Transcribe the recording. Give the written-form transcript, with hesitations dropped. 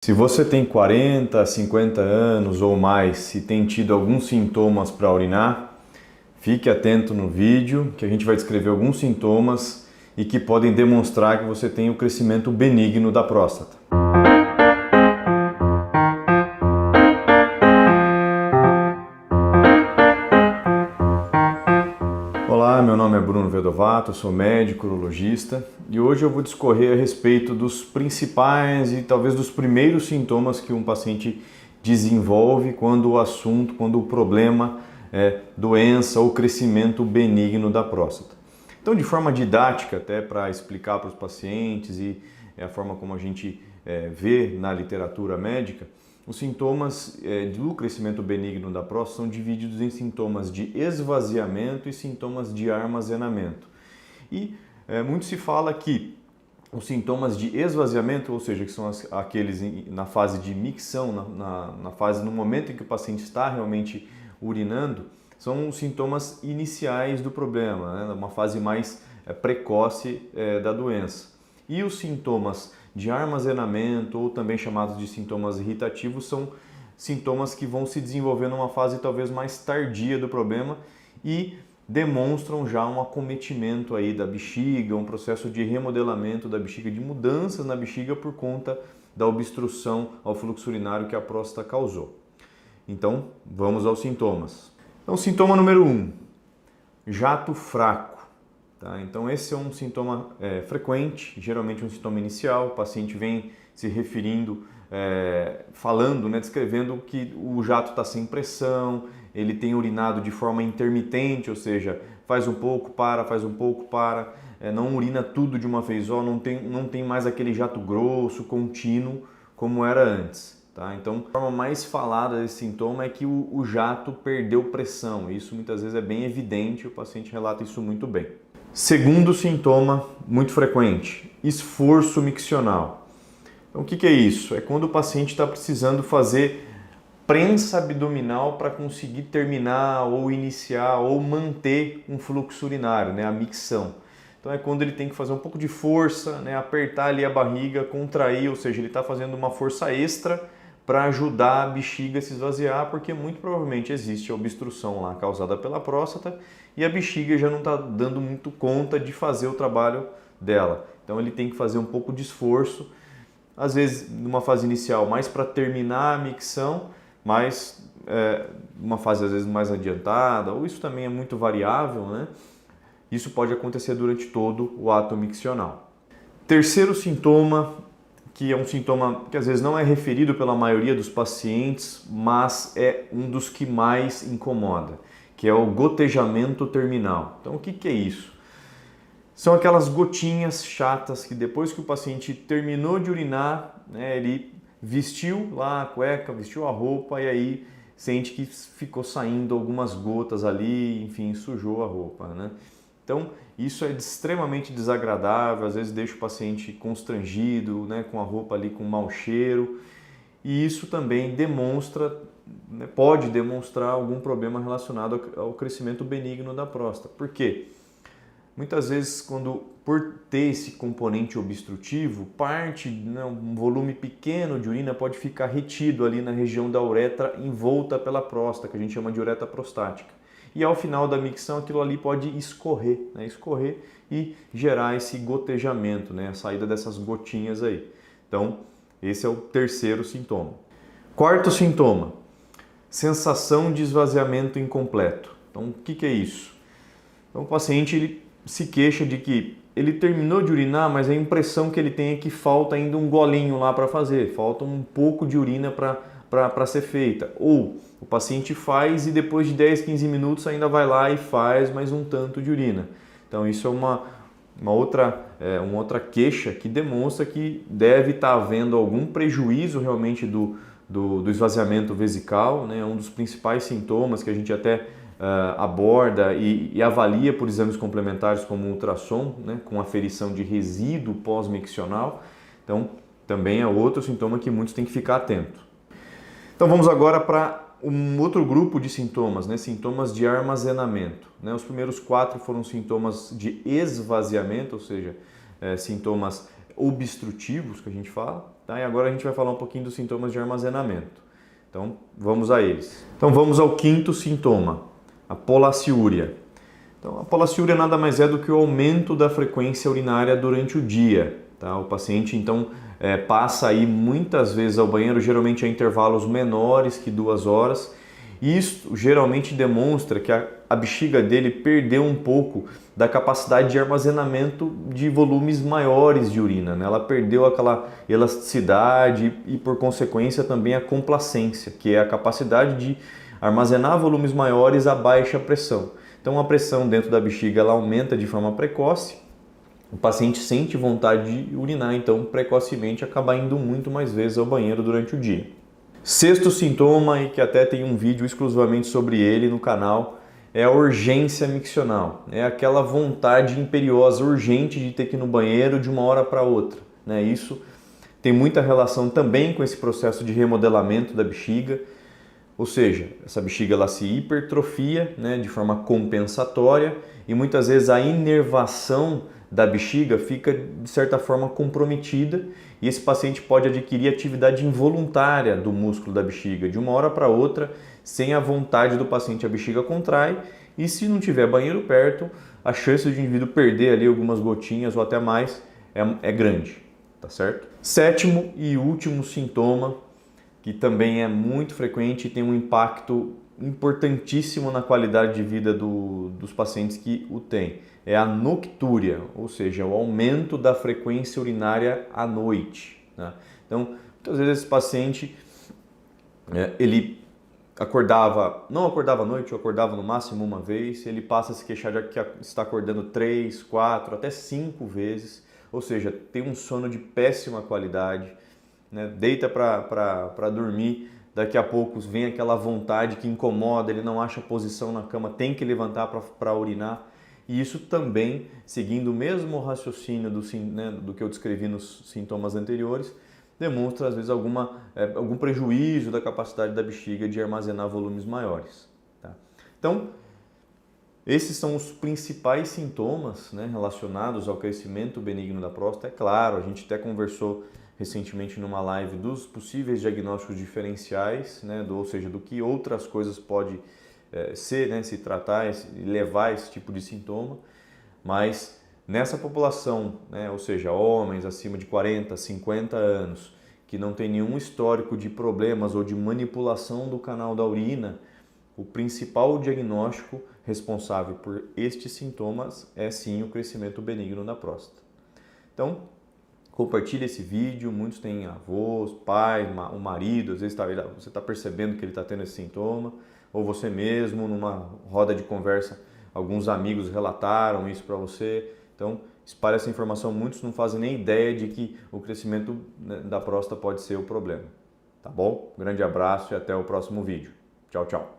Se você tem 40, 50 anos ou mais e tem tido alguns sintomas para urinar, fique atento no vídeo que a gente vai descrever alguns sintomas e que podem demonstrar que você tem o crescimento benigno da próstata. Olá, meu nome é Bruno Vedovato, sou médico urologista e hoje eu vou discorrer a respeito dos principais e talvez dos primeiros sintomas que um paciente desenvolve quando o problema é doença ou crescimento benigno da próstata. Então, de forma didática, até para explicar para os pacientes e a forma como a gente vê na literatura médica, os sintomas do crescimento benigno da próstata são divididos em sintomas de esvaziamento e sintomas de armazenamento. E muito se fala que os sintomas de esvaziamento, ou seja, que são aqueles na fase de micção, na fase no momento em que o paciente está realmente urinando, são os sintomas iniciais do problema, né? Uma fase mais precoce da doença. E os sintomas de armazenamento, ou também chamados de sintomas irritativos, são sintomas que vão se desenvolver numa fase talvez mais tardia do problema e demonstram já um acometimento aí da bexiga, um processo de remodelamento da bexiga, de mudanças na bexiga por conta da obstrução ao fluxo urinário que a próstata causou. Então, vamos aos sintomas. Então, sintoma número 1, jato fraco. Tá? Então esse é um sintoma frequente, geralmente um sintoma inicial, o paciente vem se referindo, falando, descrevendo que o jato está sem pressão, ele tem urinado de forma intermitente, ou seja, faz um pouco, para, não urina tudo de uma vez só, não tem mais aquele jato grosso, contínuo, como era antes. Tá? Então, a forma mais falada desse sintoma é que o jato perdeu pressão, isso muitas vezes é bem evidente, o paciente relata isso muito bem. Segundo sintoma muito frequente, esforço miccional. Então, o que é isso? É quando o paciente está precisando fazer prensa abdominal para conseguir terminar ou iniciar ou manter um fluxo urinário, a micção. Então é quando ele tem que fazer um pouco de força, apertar ali a barriga, contrair, ou seja, ele está fazendo uma força extra para ajudar a bexiga a se esvaziar, porque muito provavelmente existe a obstrução lá causada pela próstata e a bexiga já não está dando muito conta de fazer o trabalho dela. Então ele tem que fazer um pouco de esforço, às vezes numa fase inicial mais para terminar a micção, mas uma fase às vezes mais adiantada, ou isso também é muito variável, Isso pode acontecer durante todo o ato miccional. Terceiro sintoma, que é um sintoma que às vezes não é referido pela maioria dos pacientes, mas é um dos que mais incomoda, que é o gotejamento terminal. Então, o que é isso? São aquelas gotinhas chatas que depois que o paciente terminou de urinar, ele vestiu lá a cueca, vestiu a roupa e aí sente que ficou saindo algumas gotas ali, enfim, sujou a roupa, Então, isso é extremamente desagradável, às vezes deixa o paciente constrangido, com a roupa ali com mau cheiro, e isso também demonstra, pode demonstrar algum problema relacionado ao crescimento benigno da próstata. Por quê? Muitas vezes, por ter esse componente obstrutivo, um volume pequeno de urina pode ficar retido ali na região da uretra envolta pela próstata, que a gente chama de uretra prostática. E ao final da micção aquilo ali pode escorrer e gerar esse gotejamento, a saída dessas gotinhas aí. Então, esse é o terceiro sintoma. Quarto sintoma, sensação de esvaziamento incompleto. Então, o que é isso? Então, o paciente ele se queixa de que ele terminou de urinar, mas a impressão que ele tem é que falta ainda um golinho lá para fazer, falta um pouco de urina para ser feita. Ou o paciente faz e depois de 10, 15 minutos ainda vai lá e faz mais um tanto de urina. Então isso é uma outra queixa que demonstra que deve estar havendo algum prejuízo realmente do esvaziamento vesical, É um dos principais sintomas que a gente até aborda e avalia por exames complementares como o ultrassom, com aferição de resíduo pós-miccional. Então também é outro sintoma que muitos têm que ficar atentos. Então vamos agora para um outro grupo de sintomas, sintomas de armazenamento. Os primeiros 4 foram sintomas de esvaziamento, ou seja, sintomas obstrutivos, que a gente fala, tá? E agora a gente vai falar um pouquinho dos sintomas de armazenamento. Então, vamos a eles. Então, vamos ao quinto sintoma, a polaciúria. Então, a polaciúria nada mais é do que o aumento da frequência urinária durante o dia, tá? O paciente, então, passa aí muitas vezes ao banheiro, geralmente a intervalos menores que 2 horas. Isso geralmente demonstra que a bexiga dele perdeu um pouco da capacidade de armazenamento de volumes maiores de urina, né? Ela perdeu aquela elasticidade e, por consequência, também a complacência, que é a capacidade de armazenar volumes maiores a baixa pressão. Então, a pressão dentro da bexiga ela aumenta de forma precoce, o paciente sente vontade de urinar, então, precocemente, acaba indo muito mais vezes ao banheiro durante o dia. Sexto sintoma, e que até tem um vídeo exclusivamente sobre ele no canal, é a urgência miccional. É aquela vontade imperiosa, urgente de ter que ir no banheiro de uma hora para outra, né? Isso tem muita relação também com esse processo de remodelamento da bexiga, ou seja, essa bexiga ela se hipertrofia, né, de forma compensatória, e muitas vezes a inervação da bexiga fica de certa forma comprometida e esse paciente pode adquirir atividade involuntária do músculo da bexiga. De uma hora para outra, sem a vontade do paciente, a bexiga contrai e se não tiver banheiro perto, a chance do indivíduo perder ali algumas gotinhas ou até mais é grande, tá certo? Sétimo e último sintoma, que também é muito frequente e tem um impacto importantíssimo na qualidade de vida dos pacientes que o têm, é a noctúria, ou seja, o aumento da frequência urinária à noite, né? Então, muitas vezes esse paciente, ele não acordava à noite, ou acordava no máximo uma vez, ele passa a se queixar de que está acordando 3, 4, até 5 vezes, ou seja, tem um sono de péssima qualidade, né? Deita para dormir, daqui a pouco vem aquela vontade que incomoda, ele não acha posição na cama, tem que levantar para urinar. E isso também, seguindo o mesmo raciocínio do que eu descrevi nos sintomas anteriores, demonstra às vezes algum prejuízo da capacidade da bexiga de armazenar volumes maiores, tá? Então, esses são os principais sintomas, né, relacionados ao crescimento benigno da próstata. É claro, a gente até conversou recentemente numa live dos possíveis diagnósticos diferenciais, né, ou seja, do que outras coisas pode ser, né, se tratar e levar esse tipo de sintoma, mas nessa população, né, ou seja, homens acima de 40, 50 anos, que não tem nenhum histórico de problemas ou de manipulação do canal da urina, o principal diagnóstico responsável por estes sintomas é sim o crescimento benigno da próstata. Então, compartilhe esse vídeo, muitos têm avós, pais, o marido, às vezes você está percebendo que ele está tendo esse sintoma, ou você mesmo, numa roda de conversa, alguns amigos relataram isso para você. Então, espalhe essa informação, muitos não fazem nem ideia de que o crescimento da próstata pode ser o problema. Tá bom? Grande abraço e até o próximo vídeo. Tchau, tchau.